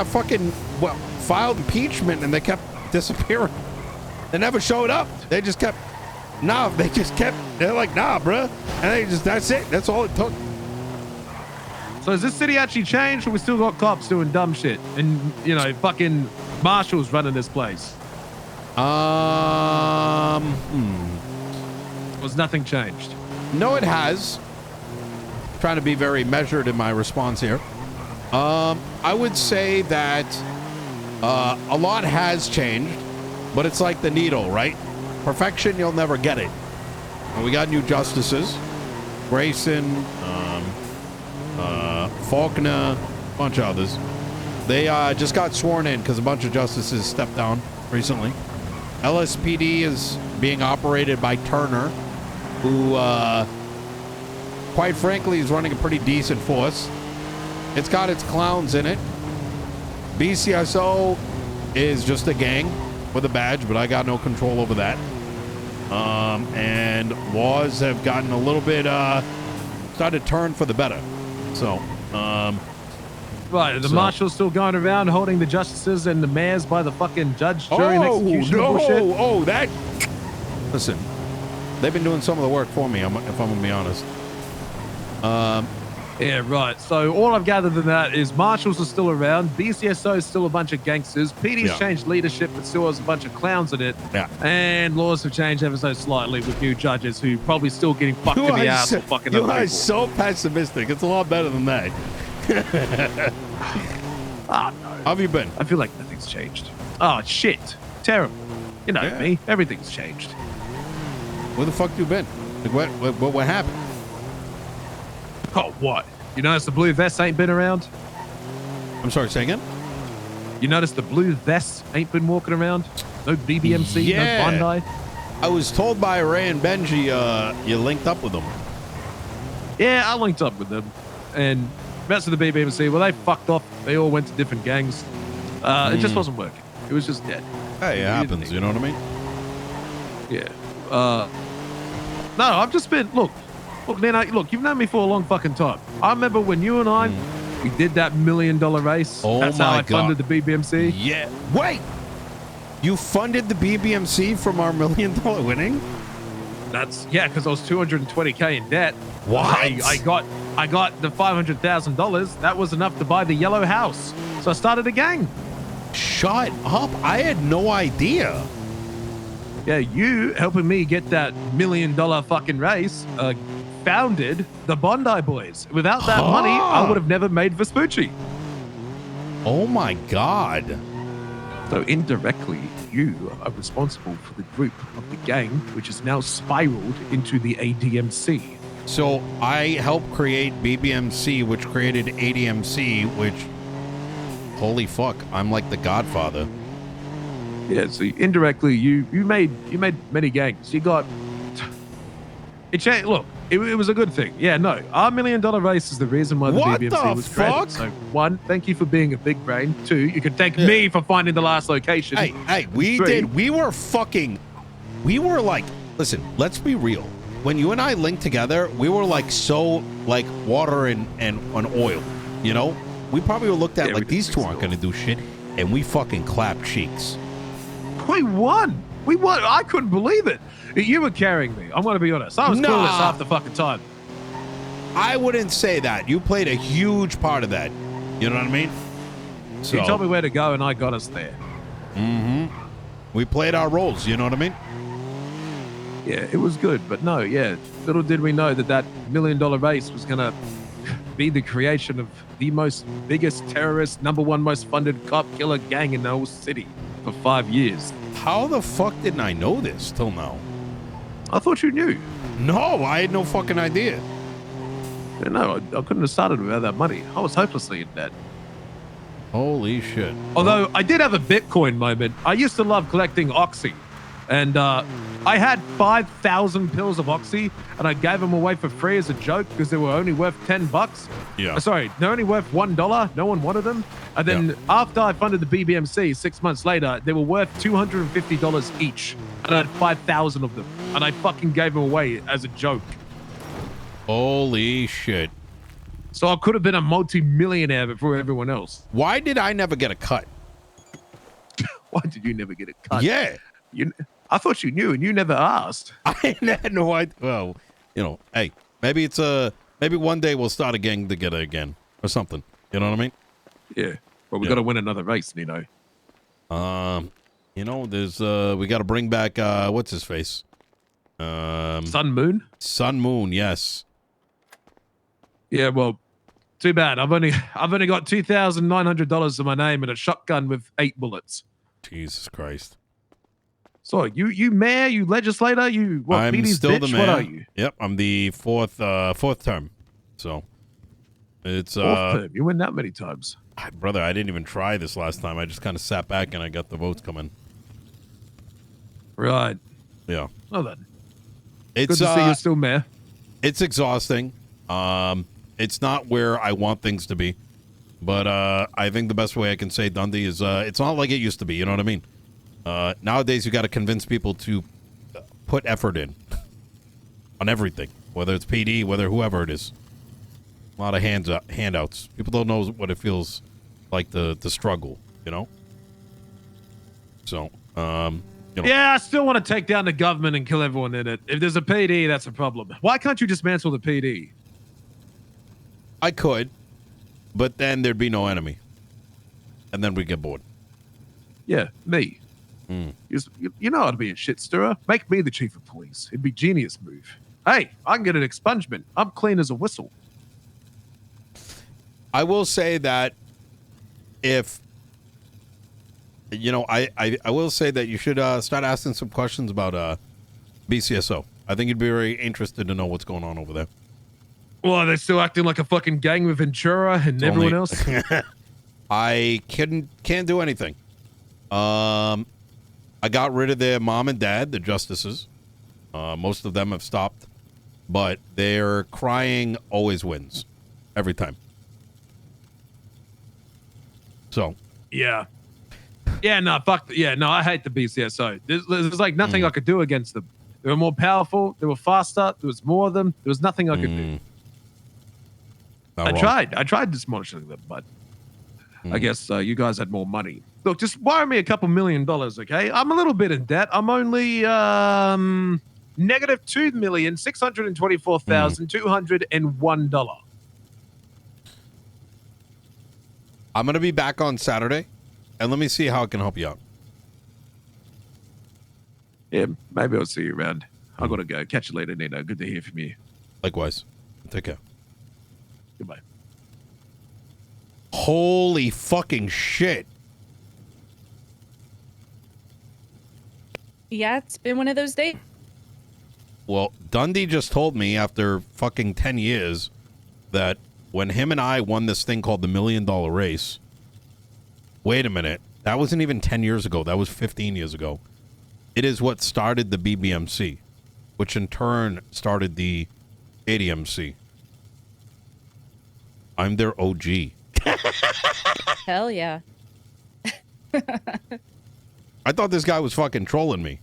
I fucking filed impeachment and they kept disappearing. They never showed up. They just kept, they're like, nah, bruh. And that's it. That's all it took. So has this city actually changed, or we still got cops doing dumb shit and, you know, fucking marshals running this place? Was nothing changed? No, it has. Trying to be very measured in my response here. I would say that a lot has changed, but it's like the needle, right? Perfection, you'll never get it. And we got new justices. Grayson, Faulkner, a bunch of others. They just got sworn in because a bunch of justices stepped down recently. LSPD is being operated by Turner, who, quite frankly, is running a pretty decent force. It's got its clowns in it. BCSO is just a gang with a badge, but I got no control over that. And laws have gotten a little bit, started to turn for the better. So, right, the marshal's still going around holding the justices and the mayors by the fucking judge, jury, and execution bullshit? Oh, that... Listen, they've been doing some of the work for me, if I'm going to be honest. Yeah, right. So all I've gathered in that is marshals are still around. BCSO is still a bunch of gangsters. PD's changed leadership, but still has a bunch of clowns in it. Yeah. And laws have changed ever so slightly with new judges who probably still getting fucked in the ass or fucking other people. You are so pessimistic. It's a lot better than that. Oh, no. How have you been? I feel like nothing's changed. Oh, shit. Terrible. You know me. Everything's changed. Where the fuck you been? Like, what happened? Oh, what? You notice the blue vests ain't been around? I'm sorry, say again? You notice the blue vests ain't been walking around? No BBMC, no Bondi? I was told by Ray and Benji you linked up with them. Yeah, I linked up with them. And the rest of the BBMC, well, they fucked off. They all went to different gangs. It just wasn't working. It was just dead. Hey, it happens, you know what I mean? Yeah. No, I've just been... Look, Nino, look, you've known me for a long fucking time. I remember when you and I, we did that $1 million race. Oh, that's how I funded the BBMC. Yeah. Wait! You funded the BBMC from our $1 million winning? That's, yeah, because I was 220K in debt. What? I got the $500,000. That was enough to buy the yellow house. So I started a gang. Shut up. I had no idea. Yeah, you helping me get that $1 million fucking race founded the Bondi Boys. Without that money, I would have never made Vespucci. Oh my God. So indirectly, you are responsible for the group of the gang, which has now spiraled into the ADMC. So I helped create BBMC, which created ADMC, which, holy fuck, I'm like the Godfather. Yeah, so indirectly, you made many gangs. You got it changed. Look, it was a good thing. Yeah, no, our $1 million race is the reason why the BBMC was created. So one, thank you for being a big brain. Two, you can thank me for finding the last location. Hey, we were like, listen, let's be real. When you and I linked together, we were like so like water and oil. You know, we probably were looked at like these two aren't gonna do shit, and we fucking clapped cheeks. We won. I couldn't believe it. You were carrying me. I'm going to be honest. I was clueless half the fucking time. I wouldn't say that. You played a huge part of that. You know what I mean? So, you told me where to go, and I got us there. Mm-hmm. We played our roles. You know what I mean? Yeah, it was good. But no, yeah. Little did we know that $1 million race was going to be the creation of the biggest terrorist, #1 most funded cop killer gang in the whole city for 5 years. How the fuck didn't I know this till now? I thought you knew. No, I had no fucking idea. Yeah, no, I couldn't have started without that money. I was hopelessly in debt. Holy shit. Although I did have a Bitcoin moment. I used to love collecting Oxy. And I had 5,000 pills of Oxy, and I gave them away for free as a joke because they were only worth $10. Yeah. Sorry, they're only worth $1. No one wanted them. And then after I funded the BBMC 6 months later, they were worth $250 each. And I had 5,000 of them. And I fucking gave them away as a joke. Holy shit. So I could have been a multi-millionaire before everyone else. Why did I never get a cut? Why did you never get a cut? Yeah. I thought you knew and you never asked. I had no idea. Well, hey, maybe maybe one day we'll start a gang together again or something. You know what I mean? Yeah. Well, we got to win another race, Nino. There's we got to bring back what's his face? Sun Moon. Sun Moon, yes. Yeah. Well, too bad. I've only got $2,900 to my name and a shotgun with 8 bullets. Jesus Christ. So you mayor, you legislator, you what? I'm BD's still bitch? the mayor. What are you? Yep, I'm the fourth term. So it's Fourth term. You win that many times. Brother, I didn't even try this last time. I just kind of sat back and I got the votes coming. Right. Yeah. Well then. It's good to see you're still mayor. It's exhausting. It's not where I want things to be. But I think the best way I can say Dundee is it's not like it used to be, you know what I mean? Nowadays you got to convince people to put effort in on everything, whether it's PD, whether whoever it is. A lot of handouts. People don't know what it feels like to struggle, you know? So, Yeah, I still want to take down the government and kill everyone in it. If there's a PD, that's a problem. Why can't you dismantle the PD? I could, but then there'd be no enemy. And then we'd get bored. Yeah, me. You know how to be a shit stirrer. Make me the chief of police. It'd be genius move. Hey, I can get an expungement. I'm clean as a whistle. I will say that if, I will say that you should start asking some questions about BCSO. I think you'd be very interested to know what's going on over there. Well, are they still acting like a fucking gang with Ventura and everyone else? I can't do anything. I got rid of their mom and dad, the justices. Most of them have stopped, but their crying always wins every time. So, yeah, no, fuck, yeah, no, I hate the BCSO. There's like nothing I could do against them. They were more powerful. They were faster. There was more of them. There was nothing I could do. I tried demolishing them, but I guess you guys had more money. Look, just wire me a couple $1 million, okay? I'm a little bit in debt. I'm only negative $2,624,201. I'm going to be back on Saturday, and let me see how I can help you out. Yeah, maybe I'll see you around. I got to go. Catch you later, Nino. Good to hear from you. Likewise. Take care. Goodbye. Holy fucking shit. Yeah, it's been one of those days. Well, Dundee just told me after fucking 10 years that when him and I won this thing called the $1 Million Race, wait a minute, that wasn't even 10 years ago. That was 15 years ago. It is what started the BBMC, which in turn started the ADMC. I'm their OG. Hell yeah. I thought this guy was fucking trolling me.